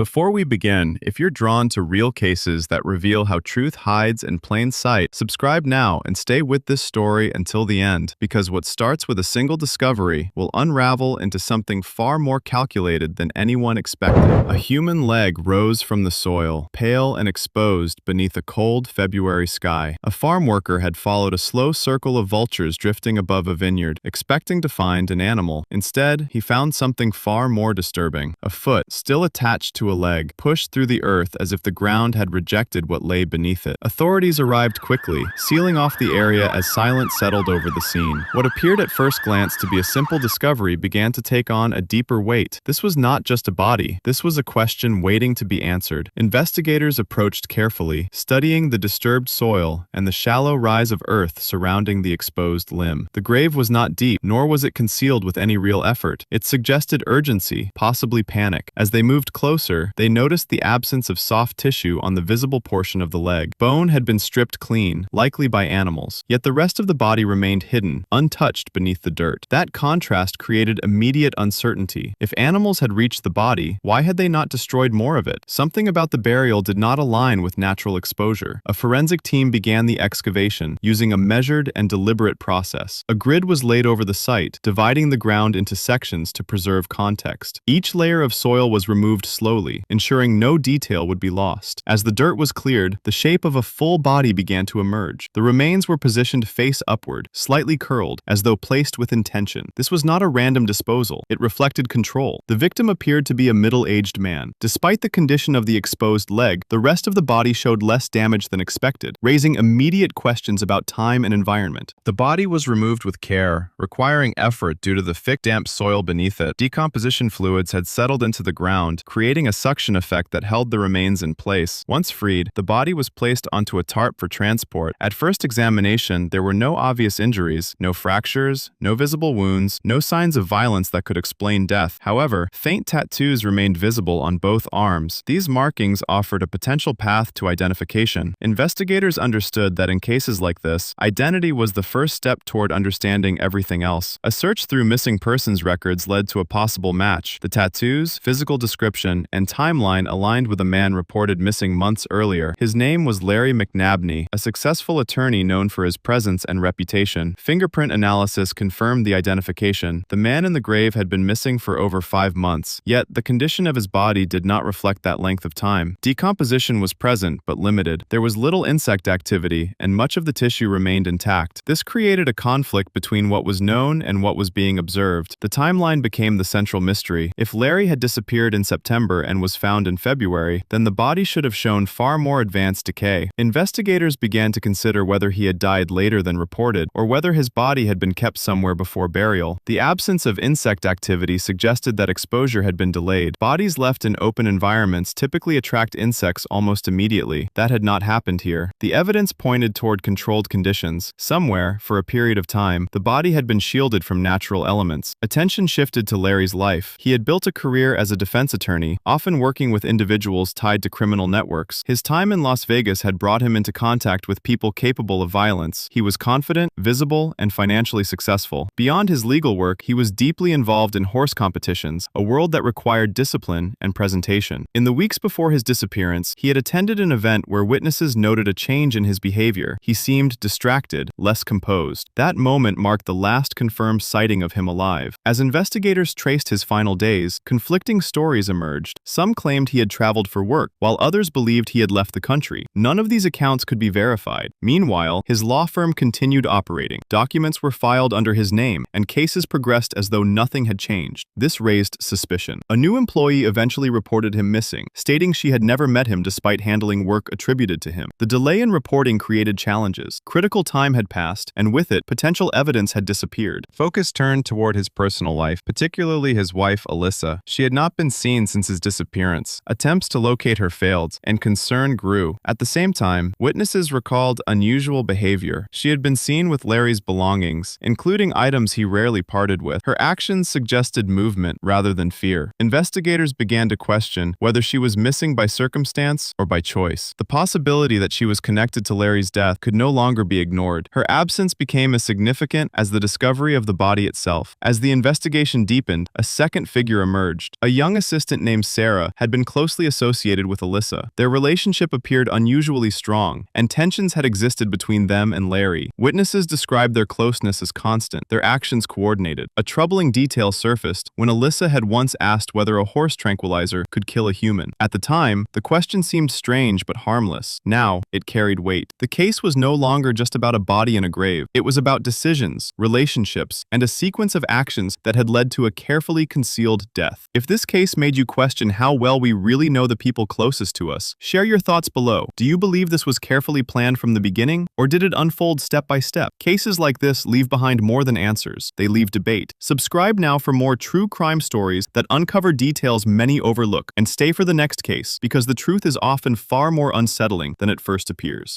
Before we begin, if you're drawn to real cases that reveal how truth hides in plain sight, subscribe now and stay with this story until the end, because what starts with a single discovery will unravel into something far more calculated than anyone expected. A human leg rose from the soil, pale and exposed beneath a cold February sky. A farm worker had followed a slow circle of vultures drifting above a vineyard, expecting to find an animal. Instead, he found something far more disturbing: a foot, still attached to a leg, pushed through the earth as if the ground had rejected what lay beneath it. Authorities arrived quickly, sealing off the area as silence settled over the scene. What appeared at first glance to be a simple discovery began to take on a deeper weight. This was not just a body. This was a question waiting to be answered. Investigators approached carefully, studying the disturbed soil and the shallow rise of earth surrounding the exposed limb. The grave was not deep, nor was it concealed with any real effort. It suggested urgency, possibly panic. As they moved closer, they noticed the absence of soft tissue on the visible portion of the leg. Bone had been stripped clean, likely by animals, yet the rest of the body remained hidden, untouched beneath the dirt. That contrast created immediate uncertainty. If animals had reached the body, why had they not destroyed more of it? Something about the burial did not align with natural exposure. A forensic team began the excavation, using a measured and deliberate process. A grid was laid over the site, dividing the ground into sections to preserve context. Each layer of soil was removed slowly, ensuring no detail would be lost. As the dirt was cleared, the shape of a full body began to emerge. The remains were positioned face upward, slightly curled, as though placed with intention. This was not a random disposal. It reflected control. The victim appeared to be a middle-aged man. Despite the condition of the exposed leg, the rest of the body showed less damage than expected, raising immediate questions about time and environment. The body was removed with care, requiring effort due to the thick, damp soil beneath it. Decomposition fluids had settled into the ground, creating a suction effect that held the remains in place. Once freed, the body was placed onto a tarp for transport. At first examination, there were no obvious injuries, no fractures, no visible wounds, no signs of violence that could explain death. However, faint tattoos remained visible on both arms. These markings offered a potential path to identification. Investigators understood that in cases like this, identity was the first step toward understanding everything else. A search through missing persons records led to a possible match. The tattoos, physical description, and timeline aligned with a man reported missing months earlier. His name was Larry McNabney, a successful attorney known for his presence and reputation. Fingerprint analysis confirmed the identification. The man in the grave had been missing for over 5 months, yet the condition of his body did not reflect that length of time. Decomposition was present, but limited. There was little insect activity, and much of the tissue remained intact. This created a conflict between what was known and what was being observed. The timeline became the central mystery. If Larry had disappeared in September and was found in February, then the body should have shown far more advanced decay. Investigators began to consider whether he had died later than reported, or whether his body had been kept somewhere before burial. The absence of insect activity suggested that exposure had been delayed. Bodies left in open environments typically attract insects almost immediately. That had not happened here. The evidence pointed toward controlled conditions. Somewhere, for a period of time, the body had been shielded from natural elements. Attention shifted to Larry's life. He had built a career as a defense attorney, often working with individuals tied to criminal networks. His time in Las Vegas had brought him into contact with people capable of violence. He was confident, visible, and financially successful. Beyond his legal work, he was deeply involved in horse competitions, a world that required discipline and presentation. In the weeks before his disappearance, he had attended an event where witnesses noted a change in his behavior. He seemed distracted, less composed. That moment marked the last confirmed sighting of him alive. As investigators traced his final days, conflicting stories emerged. Some claimed he had traveled for work, while others believed he had left the country. None of these accounts could be verified. Meanwhile, his law firm continued operating. Documents were filed under his name, and cases progressed as though nothing had changed. This raised suspicion. A new employee eventually reported him missing, stating she had never met him despite handling work attributed to him. The delay in reporting created challenges. Critical time had passed, and with it, potential evidence had disappeared. Focus turned toward his personal life, particularly his wife, Alyssa. She had not been seen since his disappearance. Attempts to locate her failed, and concern grew. At the same time, witnesses recalled unusual behavior. She had been seen with Larry's belongings, including items he rarely parted with. Her actions suggested movement rather than fear. Investigators began to question whether she was missing by circumstance or by choice. The possibility that she was connected to Larry's death could no longer be ignored. Her absence became as significant as the discovery of the body itself. As the investigation deepened, a second figure emerged. A young assistant named Sarah Sarah, had been closely associated with Alyssa. Their relationship appeared unusually strong, and tensions had existed between them and Larry. Witnesses described their closeness as constant, their actions coordinated. A troubling detail surfaced when Alyssa had once asked whether a horse tranquilizer could kill a human. At the time, the question seemed strange but harmless. Now, it carried weight. The case was no longer just about a body in a grave. It was about decisions, relationships, and a sequence of actions that had led to a carefully concealed death. If this case made you question how well we really know the people closest to us, share your thoughts below. Do you believe this was carefully planned from the beginning, or did it unfold step by step? Cases like this leave behind more than answers. They leave debate. Subscribe now for more true crime stories that uncover details many overlook, and stay for the next case, because the truth is often far more unsettling than it first appears.